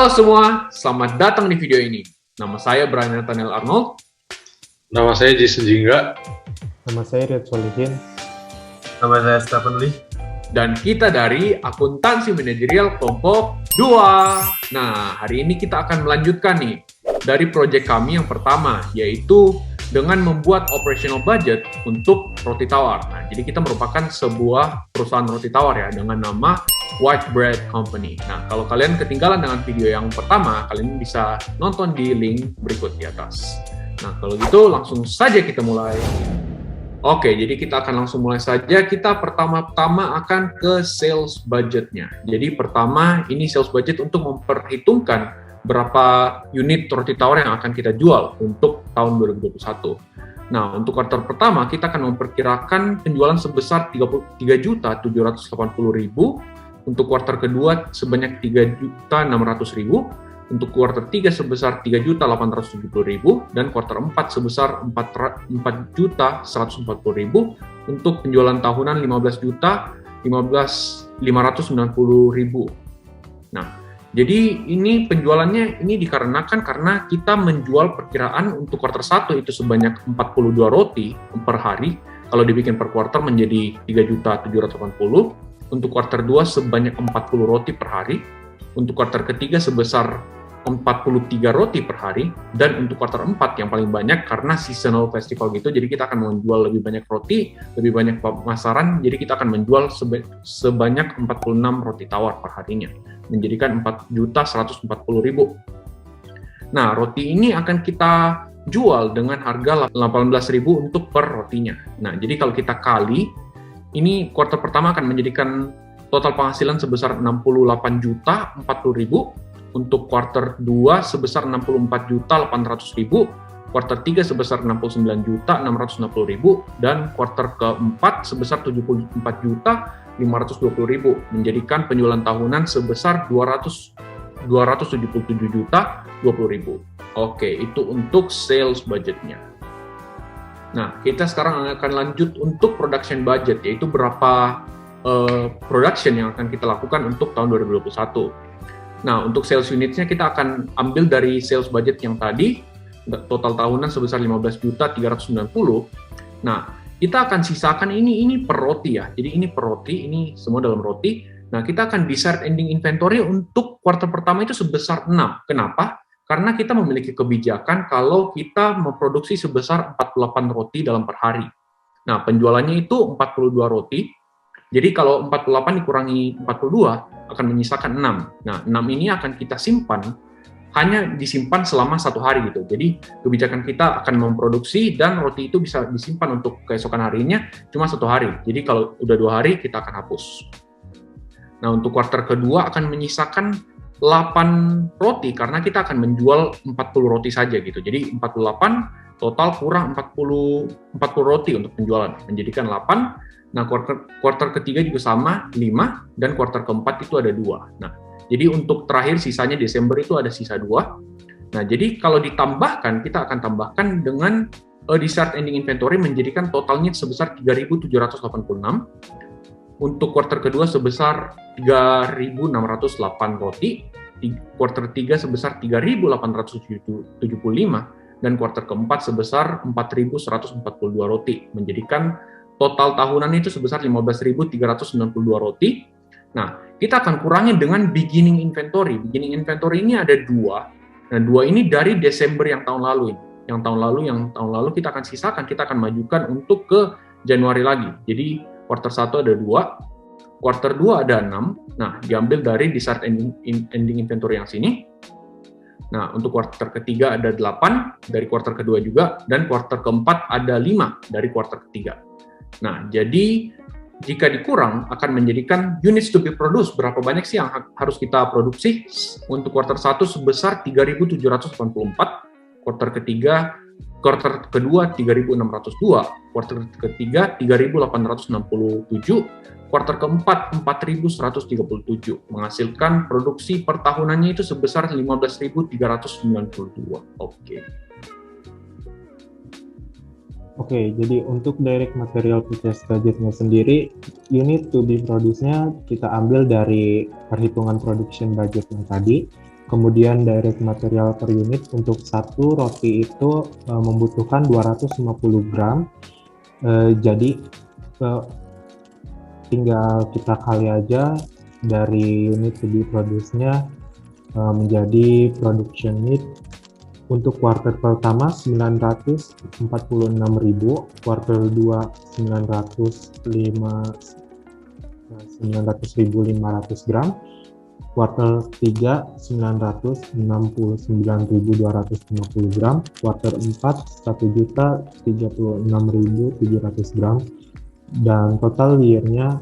Halo semua, selamat datang di video ini. Nama saya Brian Nathaniel Arnold. Nama saya Jason Jingga. Nama saya Riyad Solihin. Nama saya Stephen Lee. Dan kita dari Akuntansi Manajerial Kelompok 2. Nah, hari ini kita akan melanjutkan nih dari proyek kami yang pertama, yaitu dengan membuat operational budget untuk roti tawar. Nah, jadi kita merupakan sebuah perusahaan roti tawar ya, dengan nama White Bread Company. Nah, kalau kalian ketinggalan dengan video yang pertama, kalian bisa nonton di link berikut di atas. Nah, kalau gitu langsung saja kita mulai. Oke, jadi kita akan langsung mulai saja. Kita pertama-tama akan ke sales budgetnya. Jadi pertama, ini sales budget untuk memperhitungkan berapa unit roti tawar yang akan kita jual untuk tahun 2021. Nah, untuk kuartal pertama, kita akan memperkirakan penjualan sebesar 33.780.000. Untuk kuartal kedua sebanyak 3.600.000, untuk kuartal 3 sebesar 3.870.000, dan kuartal 4 sebesar 4.140.000, untuk penjualan tahunan 15.590.000. Nah, jadi ini penjualannya ini dikarenakan karena kita menjual perkiraan untuk kuartal 1 itu sebanyak 42 roti per hari, kalau dibikin per kuartal menjadi 3.780.000. Untuk kuartal 2 sebanyak 40 roti per hari, untuk kuartal ketiga sebesar 43 roti per hari, dan untuk kuartal 4 yang paling banyak karena seasonal festival gitu, jadi kita akan menjual lebih banyak roti, lebih banyak pemasaran, jadi kita akan menjual sebanyak 46 roti tawar per harinya, menjadikan 4.140.000. Nah, roti ini akan kita jual dengan harga 18.000 untuk per rotinya. Nah, jadi kalau kita kali, ini kuartal pertama akan menjadikan total penghasilan sebesar 68.040.000, untuk kuartal 2 sebesar 64.800.000, kuartal 3 sebesar 69.660.000, dan kuartal keempat sebesar 74.520.000, menjadikan penjualan tahunan sebesar 277.020.000. Oke, itu untuk sales budgetnya. Nah, kita sekarang akan lanjut untuk production budget, yaitu berapa production yang akan kita lakukan untuk tahun 2021. Nah, untuk sales unitnya kita akan ambil dari sales budget yang tadi, total tahunan sebesar 15.390. Nah, kita akan sisakan ini per roti ya. Jadi ini per roti, ini semua dalam roti. Nah, kita akan decide ending inventory untuk kuartal pertama itu sebesar 6. Kenapa? Karena kita memiliki kebijakan kalau kita memproduksi sebesar 48 roti dalam per hari. Nah, penjualannya itu 42 roti. Jadi kalau 48 dikurangi 42 akan menyisakan 6. Nah, 6 ini akan kita simpan, hanya disimpan selama 1 hari gitu. Jadi kebijakan kita akan memproduksi dan roti itu bisa disimpan untuk keesokan harinya cuma 1 hari. Jadi kalau udah 2 hari kita akan hapus. Nah, untuk kuartal kedua akan menyisakan 8 roti karena kita akan menjual 40 roti saja gitu. Jadi 48 total kurang 40 roti untuk penjualan, menjadikan 8. Nah, kuartal ketiga juga sama, 5, dan kuartal keempat itu ada 2. Nah, jadi untuk terakhir sisanya Desember itu ada sisa 2. Nah, jadi kalau ditambahkan, kita akan tambahkan dengan desired ending inventory menjadikan totalnya sebesar 3.786. Untuk kuartal kedua sebesar 3.608 roti, kuartal 3 sebesar 3.875, dan kuartal keempat sebesar 4.142 roti, menjadikan total tahunan itu sebesar 15.392 roti. Nah, kita akan kurangi dengan beginning inventory. Beginning inventory ini ada 2. Nah, 2 ini dari Desember yang tahun lalu. Yang tahun lalu kita akan sisakan, kita akan majukan untuk ke Januari lagi. Jadi, kuartal 1 ada 2, kuartal 2 ada 6. Nah, diambil dari desired ending inventory yang sini. Nah, untuk kuartal ketiga ada 8, dari kuartal kedua juga, dan kuartal keempat ada 5 dari kuartal ketiga. Nah, jadi jika dikurang akan menjadikan units to be produced, berapa banyak sih yang harus kita produksi. Untuk kuartal 1 sebesar 3.784, kuartal kedua 3.602, kuartal ketiga 3.867, kuartal keempat 4.137, menghasilkan produksi per tahunannya itu sebesar 15.392. Oke, jadi untuk direct material purchase budgetnya sendiri, unit to be produce-nya kita ambil dari perhitungan production budget yang tadi, Kemudian direct material per unit untuk satu roti itu membutuhkan 250 gram. Jadi tinggal kita kali aja dari unit to be produce-nya menjadi production need. Untuk kuartal pertama 946.000, kuartal 2 900.500 gram, kuartal 3 969.250 gram, kuartal 4 1.036.700 gram, dan total year-nya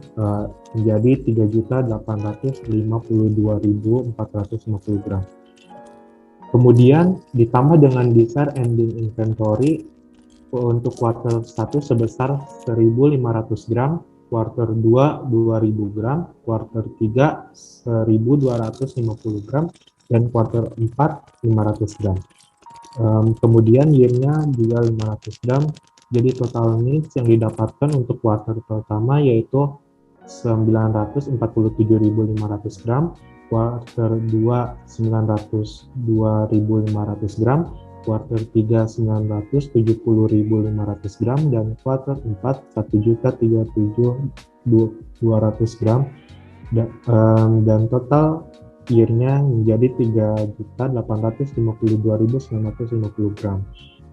menjadi 3.852.450 gram. Kemudian ditambah dengan December ending inventory untuk kuartal 1 sebesar 1.500 gram, kuartal 2 2.000 gram, kuartal 3 1.250 gram, dan kuartal 4 500 gram. Kemudian year-nya juga 500 gram. Jadi total needs yang didapatkan untuk kuartal pertama yaitu 947.500 gram, kuartal 2 902.500 gram, kuartal 3 970.500 gram, dan kuartal 4 1.037.200 gram, dan total year-nya menjadi 3.852.950 gram.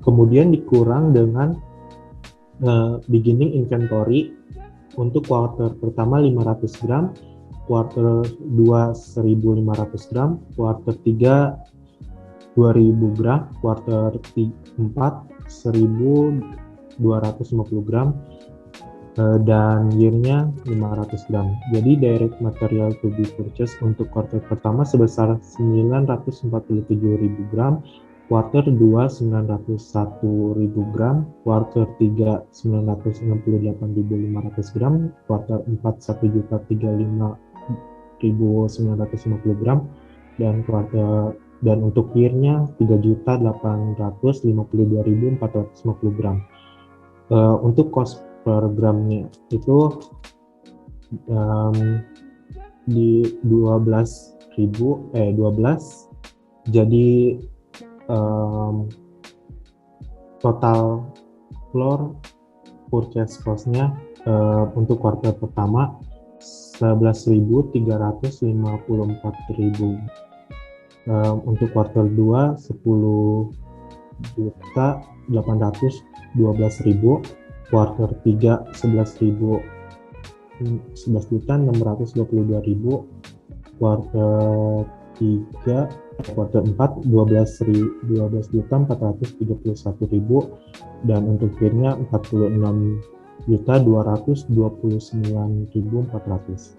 Kemudian dikurang dengan beginning inventory untuk kuartal pertama 500 gram, kuartal 2 1.500 gram, kuartal 3 2.000 gram, kuartal 4 1.250 gram, dan year-nya 500 gram. Jadi direct material to be purchased untuk kuartal pertama sebesar 947.000 gram, kuartal 2 901.000 gram, kuartal 3 968.500 gram, kuartal 4 1.035.950 gram, dan untuk year-nya 3.852.450 gram. Untuk cost per gramnya itu di 12, jadi total floor purchase cost-nya untuk kuartal pertama 11.354.000, untuk kuartal 2 10.812.000, kuartal 3 11.622.000, kuartal 4 12.431.000, dan untuk year-nya 46.229.400.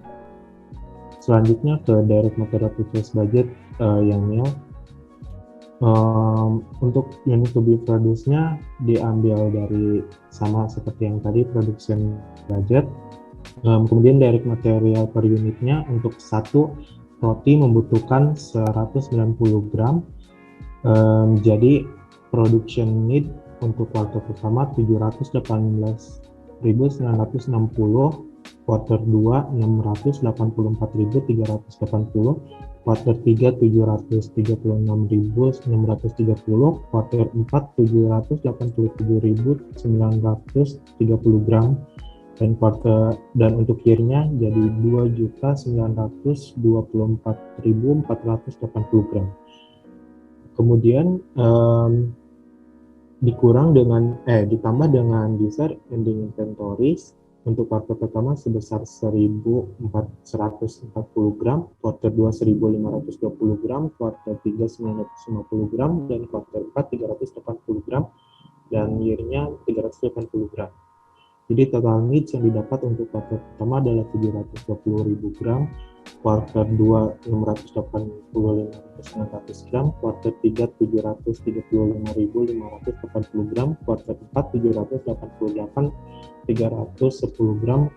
Selanjutnya ke direct material purchase budget yang nil. Untuk unit to be produce-nya diambil dari sama seperti yang tadi, production budget. Kemudian direct material per unitnya untuk satu roti membutuhkan 190 gram. Jadi production need untuk kuartal pertama 718.960, kuartal 2 684.380, kuartal 3 736.630, kuartal 4 787.930 gram, dan untuk year-nya jadi 2.924.480 gram. Kemudian ditambah dengan December ending inventories untuk kuartal pertama sebesar 1.440 gram, kuartal 2 1.520 gram, kuartal 3 950 gram, dan kuartal 4 380 gram, dan year-nya 380 gram. Jadi total needs yang didapat untuk kuartal pertama adalah 720.000 gram, kuartal 2 685.900 gram, kuartal 3 735.580 gram, kuartal 4 788.310 gram,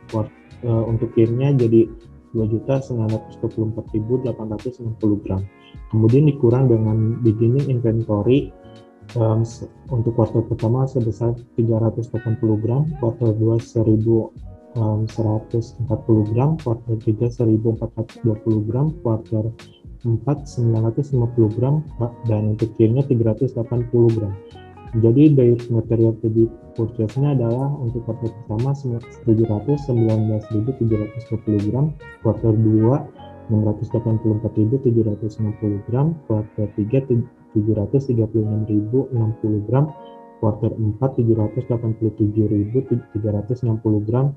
untuk year-nya jadi 2.924.860 gram. Kemudian dikurang dengan beginning inventory untuk kuartal pertama sebesar 380 gram, kuartal 2 1.140 gram, kuartal 3 1.420 gram, kuartal 4 950 gram, dan untuk kirinya 380 gram. Jadi direct material to be purchase-nya adalah untuk kuartal pertama 719.720 gram, kuartal 2 684.760 gram, kuartal 3 736.060 gram, kuartal 4 787.360 gram,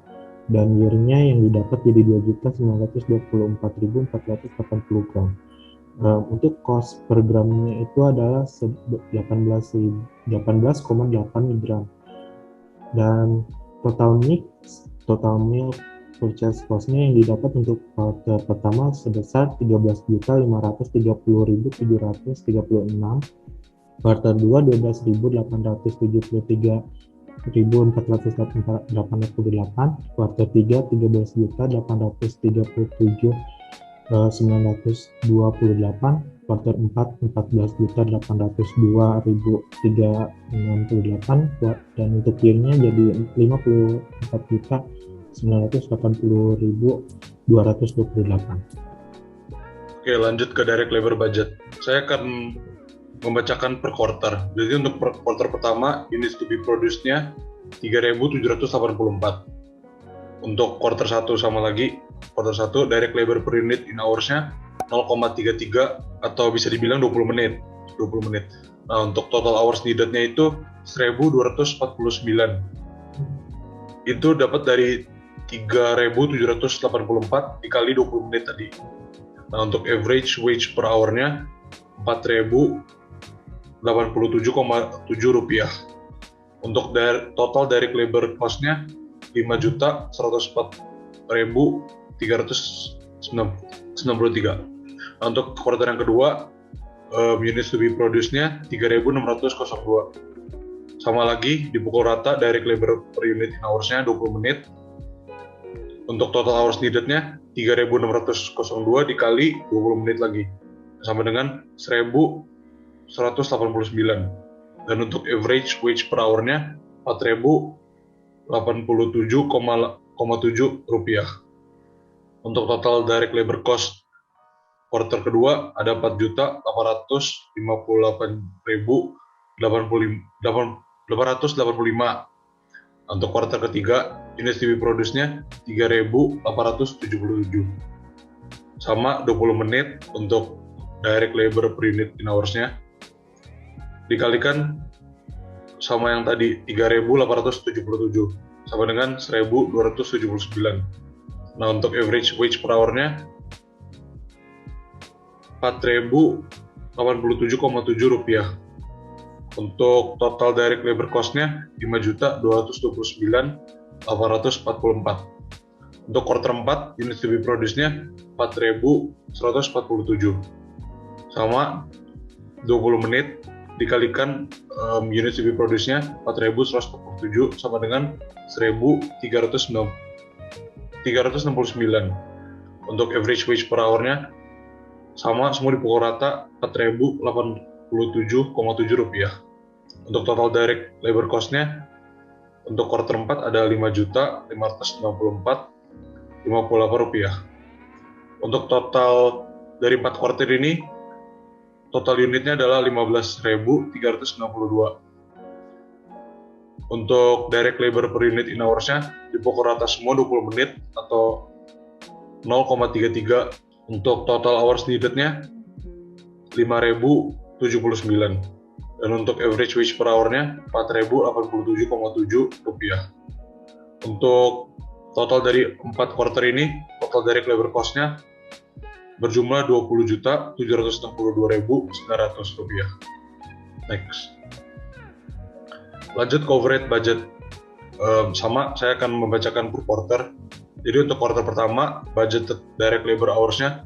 dan year-nya yang didapat jadi 2.924.480 gram. Untuk cost per gramnya itu adalah 18,8 gram, dan total milk purchase cost-nya yang didapat untuk kuartal pertama sebesar 13.530.736, kuartal 2 12.873.488, kuartal 3 13.837.928, kuartal 4 14.802.368, dan untuk year-nya jadi 54.980.228. Oke, lanjut ke direct labor budget. Saya akan membacakan per quarter. Jadi untuk per quarter pertama, units to be produced-nya 3.784. Untuk quarter 1 sama lagi, quarter 1 direct labor per unit in hours-nya 0,33 atau bisa dibilang 20 menit. Nah, untuk total hours needed-nya itu 1.249. Itu dapat dari 3.784 dikali 20 menit tadi. Nah, untuk average wage per hour-nya 4.087,7 rupiah. Untuk total direct labor cost-nya 5.104.393. Untuk quarter yang kedua, units to be produced-nya 3.602. Sama lagi, dipukul rata direct labor per unit in hours-nya 20 menit. Untuk total hours needed-nya 3.602 dikali 20 menit lagi, sama dengan 1.189. Dan untuk average wage per hour-nya 4.087,7 rupiah. Untuk total direct labor cost quarter kedua ada 4.858.885. Untuk quarter ketiga, units to be produce-nya 3.877. Sama 20 menit untuk direct labor per unit in hours-nya. Dikalikan sama yang tadi 3.877 sama dengan 1.279. Nah, untuk average wage per hour-nya 4.087,7 rupiah. Untuk total direct labor cost-nya 5.229.844. Untuk quarter 4, units to be produce-nya 4.147. Sama 20 menit dikalikan units to be produce-nya 4.147 sama dengan 1.369. Untuk average wage per hour-nya sama, semua dipukul rata 4.087,7 rupiah. Untuk total direct labor cost-nya untuk quarter 4 ada 5.594.58 rupiah. Untuk total dari 4 quarter ini, total unitnya adalah 15.362. Untuk direct labor per unit in hours-nya dipukul rata semua 20 menit atau 0,33. Untuk total hours needed-nya 5.079. Dan untuk average wage per hour-nya 4.087,7 rupiah. Untuk total dari 4 quarter ini, total direct labor cost-nya berjumlah 20.762.900 rupiah. Next. Lanjut ke overhead budget. Sama, saya akan membacakan per quarter. Jadi untuk quarter pertama, budget direct labor hours-nya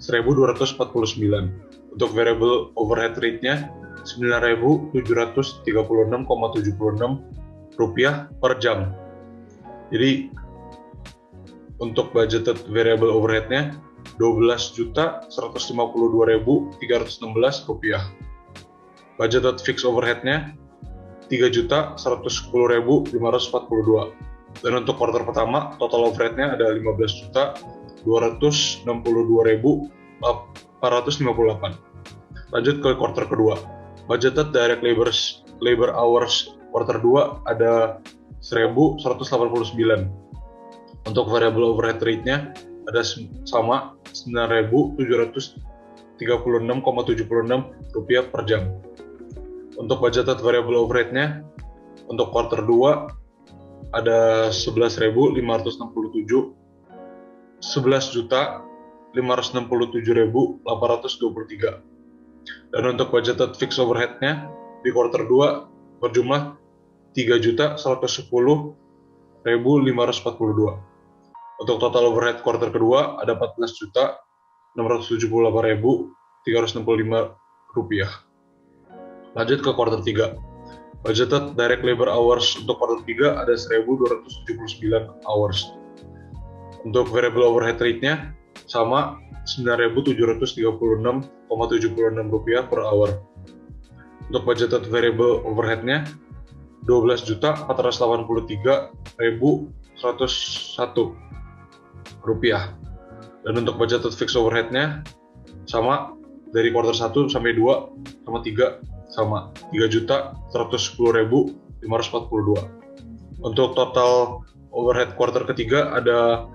1.249. Untuk variable overhead rate-nya 9.736,76 rupiah per jam. Jadi untuk budgeted variable overhead-nya 12.152.316 rupiah. Budgeted fixed overhead-nya 3.110.542. Dan untuk quarter pertama total overhead-nya ada 15.262.542 858. Lanjut ke kuartal kedua. Budgeted direct labor hours kuartal 2 ada 1.189. Untuk variable overhead rate-nya ada sama 9.736,76 rupiah per jam. Untuk budgeted variable overhead-nya untuk kuartal 2 ada 11.567.823. Dan untuk budgeted fixed overhead-nya di kuartal 2 berjumlah 3.110.542. Untuk total overhead kuartal kedua ada 14.678.365 rupiah. Lanjut ke kuartal 3. Budgeted direct labor hours untuk kuartal 3 ada 1.279 hours. Untuk variable overhead rate-nya sama 9.736,76 rupiah per hour. Untuk budgeted variable overhead-nya 12.483.101 rupiah. Dan untuk budgeted fixed overhead-nya sama dari kuartal 1 sampai 2 sama 3 sama 3.110.542. Untuk total overhead kuartal ketiga ada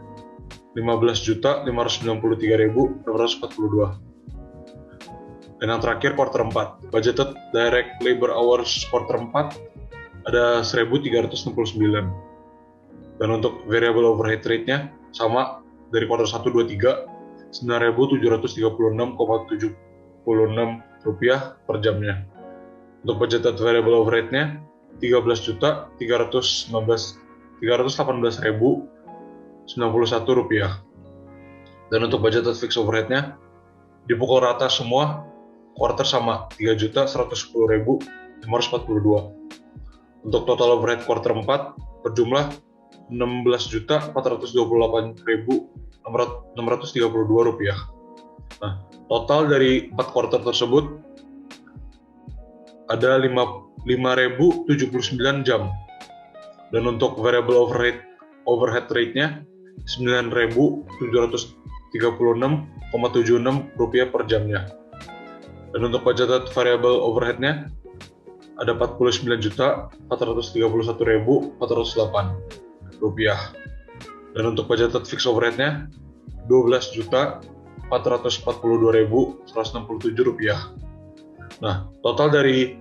15.593.642. Dan yang terakhir kuartal 4, budgeted direct labor hours kuartal 4 ada 1.369. Dan untuk variable overhead rate-nya sama dari kuartal 1, 2, 3 9.736,76 rupiah per jamnya. Untuk budgeted variable overhead-nya 13.318.091 rupiah. Dan untuk budgeted fixed overhead-nya dipukul rata semua kuartal sama 3.110.542. Untuk total overhead kuartal 4 berjumlah 16.428.632 rupiah. Nah, total dari 4 kuartal tersebut ada 5.079 jam. Dan untuk variable overhead rate-nya 9.736,76 rupiah per jamnya. Dan untuk budgeted variable overhead-nya ada 49.431.408 rupiah. Dan untuk budgeted fixed overhead-nya 12.442.167 rupiah. Nah, total dari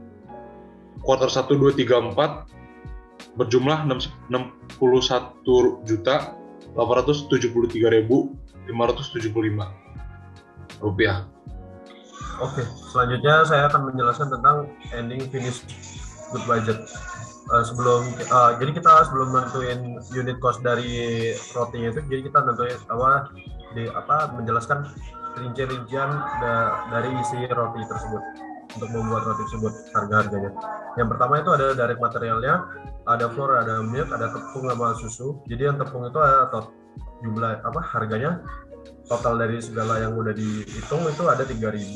kuartal 1, 2, 3, 4 berjumlah 61.873.575 rupiah. Oke, selanjutnya saya akan menjelaskan tentang ending finish good budget. Jadi kita sebelum nentuin unit cost dari rotinya itu, jadi kita nentuin menjelaskan rincian dari isi roti tersebut untuk membuat roti tersebut, harga-harganya. Yang pertama itu ada direct materialnya, ada flour, ada milk, ada tepung sama susu. Jadi yang tepung itu ada jumlah harganya total dari segala yang udah dihitung itu ada 3.000,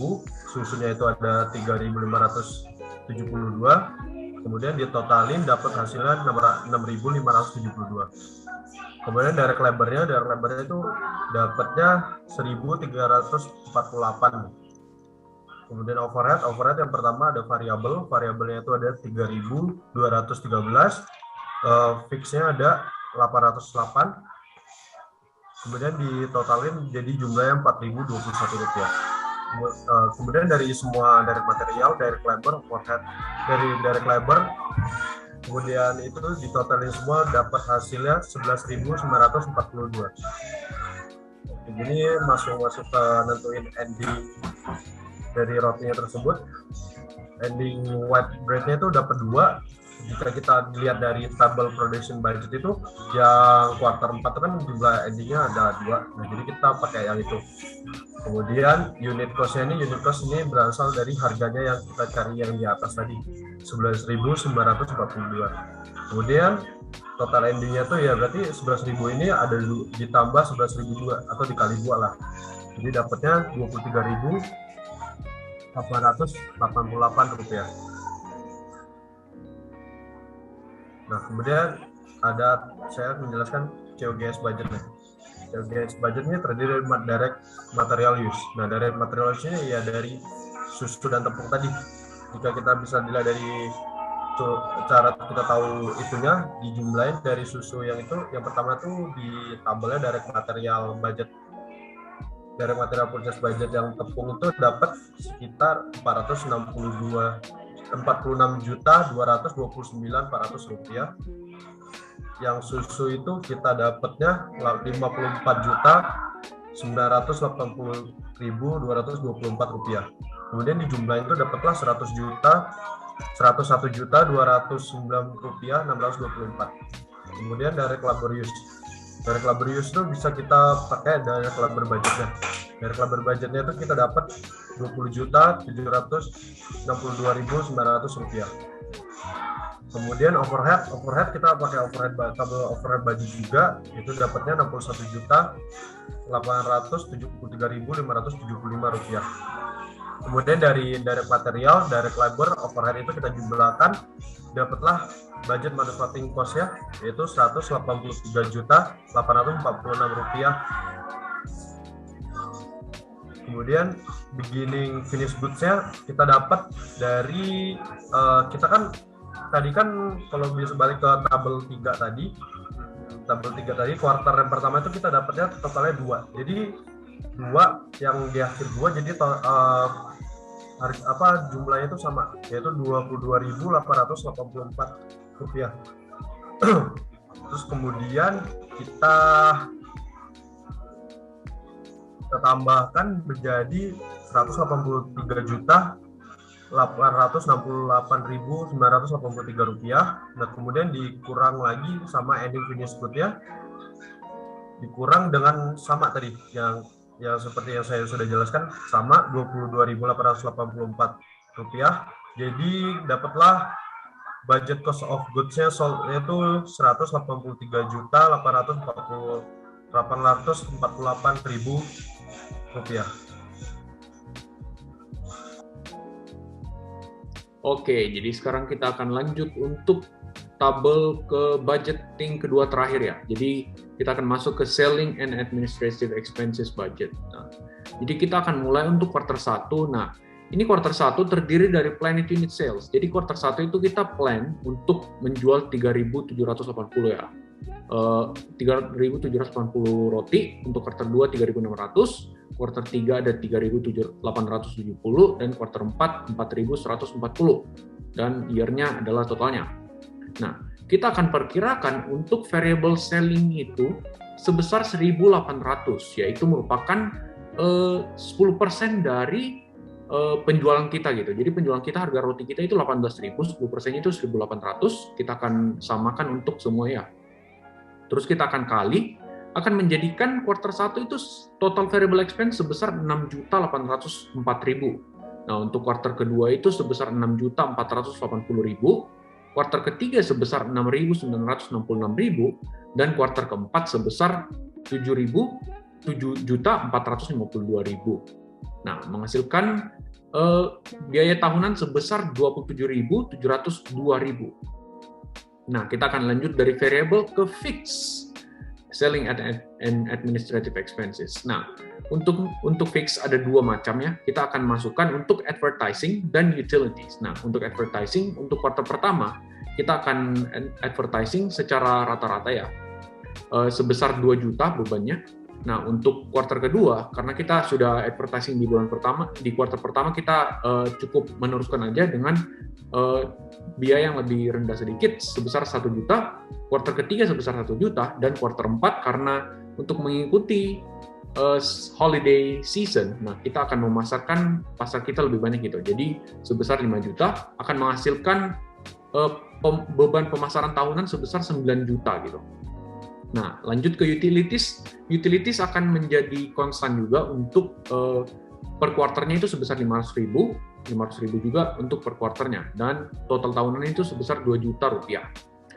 susunya itu ada 3.572, kemudian ditotalin dapat hasilnya 6.572. Kemudian direct labor-nya itu dapatnya 1.348. Kemudian overhead yang pertama ada variabelnya itu ada 3.213, fixnya ada 808. Kemudian ditotalin jadi jumlahnya 4.021 rupiah. Kemudian dari semua direct material, direct labor, overhead dari direct labor, kemudian itu ditotalin semua dapat hasilnya 11.942. Jadi masuk ke nentuin ending dari rotinya tersebut. Ending white bread-nya itu dapat 2. Jika kita lihat dari tabel production budget itu yang kuartal 4 itu kan jumlah endingnya ada 2. Nah, jadi kita pakai yang itu. Kemudian unit cost ini berasal dari harganya yang kita cari yang di atas tadi 11.942. Kemudian total endingnya tuh ya berarti 11.000 ini ada ditambah 11.002 atau dikali 2 lah. Jadi dapatnya 23.888 rupiah. Nah, kemudian saya menjelaskan COGS budgetnya. Sales budgetnya terdiri dari direct material use. Nah, direct material use-nya ya dari susu dan tepung tadi. Jika kita bisa dilihat dari cara kita tahu itunya, dijumlahin dari susu yang itu, yang pertama tuh di tabelnya direct material budget. Direct material purchase budget yang tepung itu dapat sekitar 46.229.400 rupiah. Yang susu itu kita dapatnya 54.980.224 rupiah. Kemudian dijumlahin itu dapatlah 101.209 rupiah 624. Kemudian direct labor use. Direct labor use itu bisa kita pakai direct labor budgetnya. Direct labor budgetnya itu kita dapat 20.762.900 rupiah. Kemudian overhead kita pakai tabel overhead budget juga, itu dapatnya 61.873.575 rupiah. Kemudian dari direct material, direct labor, overhead itu kita jumlahkan, dapatlah budget manufacturing cost-nya, yaitu 183.846 rupiah. Kemudian beginning finish goods-nya kita dapat dari, kita kan tadi kan kalau bisa balik ke tabel 3 tadi, kuartal yang pertama itu kita dapatnya totalnya 2. Jadi 2 yang di akhir 2, jadi jumlahnya itu sama, yaitu 22.884 rupiah. Terus kemudian kita tambahkan menjadi 183.868.983 rupiah. Nah, kemudian dikurang lagi sama ending finish good-nya, dikurang dengan sama tadi yang seperti yang saya sudah jelaskan, sama 22.884 rupiah. Jadi dapatlah budget cost of goods-nya yaitu 183.848.000 rupiah. Oke, jadi sekarang kita akan lanjut untuk tabel ke budgeting kedua terakhir ya. Jadi kita akan masuk ke selling and administrative expenses budget. Nah, jadi kita akan mulai untuk quarter 1. Nah, ini quarter 1 terdiri dari planned unit sales. Jadi quarter 1 itu kita plan untuk menjual 3.780 ya. 3.780 roti, untuk quarter 2 3.600, quarter 3 ada 3.870, dan quarter 4 4.140, dan year-nya adalah totalnya. Nah, kita akan perkirakan untuk variable selling itu sebesar 1.800, yaitu merupakan 10% dari penjualan kita gitu. Jadi penjualan kita, harga roti kita itu 18.000, 10% itu 1.800, kita akan samakan untuk semua ya. Terus kita akan kali, akan menjadikan quarter 1 itu total variable expense sebesar 6.804.000. Nah, untuk quarter kedua itu sebesar 6.480.000, quarter ketiga sebesar 6.966.000, dan quarter keempat sebesar 7.452.000. Nah, menghasilkan biaya tahunan sebesar 27.702.000. Nah, kita akan lanjut dari variable ke fixed selling and administrative expenses. Nah, untuk fix ada dua macam ya. Kita akan masukkan untuk advertising dan utilities. Nah, untuk advertising untuk kuartal pertama kita akan advertising secara rata-rata ya sebesar 2 juta bebannya. Nah, untuk kuartal kedua karena kita sudah advertising di bulan pertama, di kuartal pertama kita cukup meneruskan aja dengan biaya yang lebih rendah sedikit sebesar 1 juta, kuartal ketiga sebesar 1 juta, dan kuartal 4 karena untuk mengikuti holiday season, nah kita akan memasarkan pasar kita lebih banyak gitu. Jadi sebesar 5 juta akan menghasilkan beban pemasaran tahunan sebesar 9 juta gitu. Nah, lanjut ke utilities. Utilities akan menjadi konstan juga untuk per kuarternya itu sebesar 500.000 juga untuk per kuarternya, dan total tahunan itu sebesar 2 juta rupiah.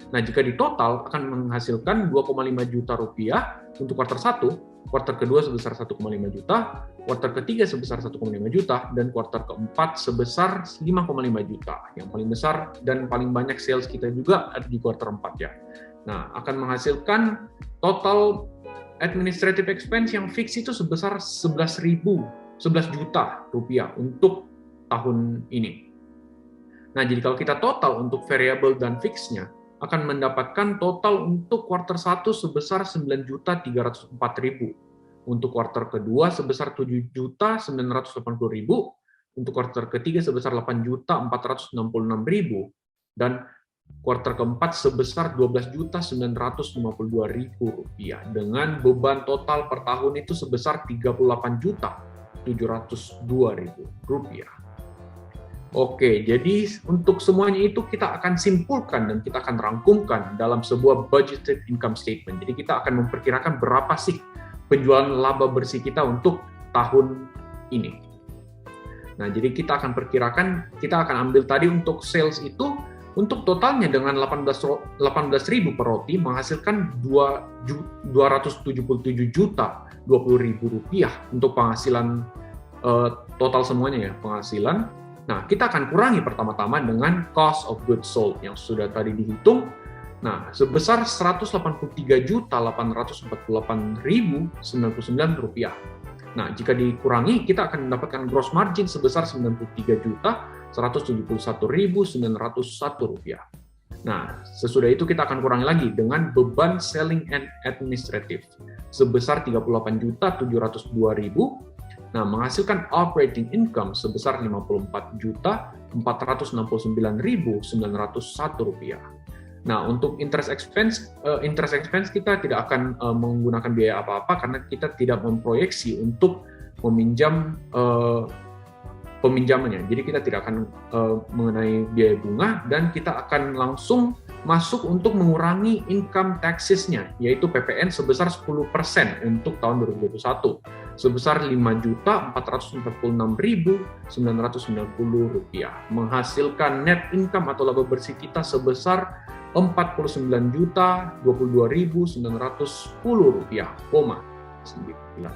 Nah, jika di total akan menghasilkan 2,5 juta rupiah untuk kuarter 1, kuarter kedua sebesar 1,5 juta, kuarter ketiga sebesar 1,5 juta, dan kuarter keempat sebesar 5,5 juta. Yang paling besar dan paling banyak sales kita juga ada di kuarter 4 ya. Nah, akan menghasilkan total administrative expense yang fix itu sebesar 11 juta rupiah untuk tahun ini. Nah, jadi kalau kita total untuk variable dan fixnya, akan mendapatkan total untuk kuartal 1 sebesar 9.304.000. Untuk kuartal kedua sebesar 7.980.000. Untuk kuartal ketiga sebesar 8.466.000. Dan kuartal keempat sebesar 12.952.000 rupiah. Dengan beban total per tahun itu sebesar 38.702.000 rupiah. Oke, jadi untuk semuanya itu kita akan simpulkan dan kita akan rangkumkan dalam sebuah budgeted income statement. Jadi kita akan memperkirakan berapa sih penjualan laba bersih kita untuk tahun ini. Nah, jadi kita akan perkirakan, kita akan ambil tadi untuk sales itu, untuk totalnya dengan 18.000 per roti menghasilkan 277.20.000 rupiah untuk penghasilan total semuanya ya, penghasilan. Nah, kita akan kurangi pertama-tama dengan cost of goods sold yang sudah tadi dihitung. Nah, sebesar 183.848.099 rupiah. Nah, jika dikurangi, kita akan mendapatkan gross margin sebesar 93.171.901 rupiah. Nah, sesudah itu kita akan kurangi lagi dengan beban selling and administrative sebesar 38.702.000. Nah, menghasilkan operating income sebesar 54.469.901 rupiah. Nah, untuk interest expense kita tidak akan menggunakan biaya apa-apa karena kita tidak memproyeksi untuk meminjam peminjamannya. Jadi kita tidak akan mengenai biaya bunga dan kita akan langsung masuk untuk mengurangi income taxes-nya, yaitu PPN sebesar 10% untuk tahun 2021, sebesar 5.446.990 rupiah, menghasilkan net income atau laba bersih kita sebesar 49.022.910 rupiah, 9.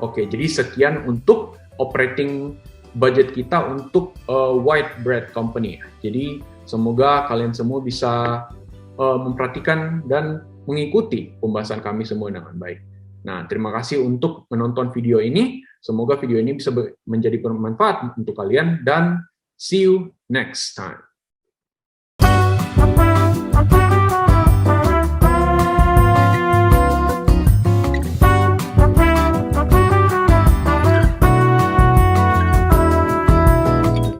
Oke, jadi sekian untuk operating budget kita untuk White Bread Company. Jadi semoga kalian semua bisa memperhatikan dan mengikuti pembahasan kami semua dengan baik. Nah, terima kasih untuk menonton video ini. Semoga video ini bisa menjadi bermanfaat untuk kalian dan see you next time.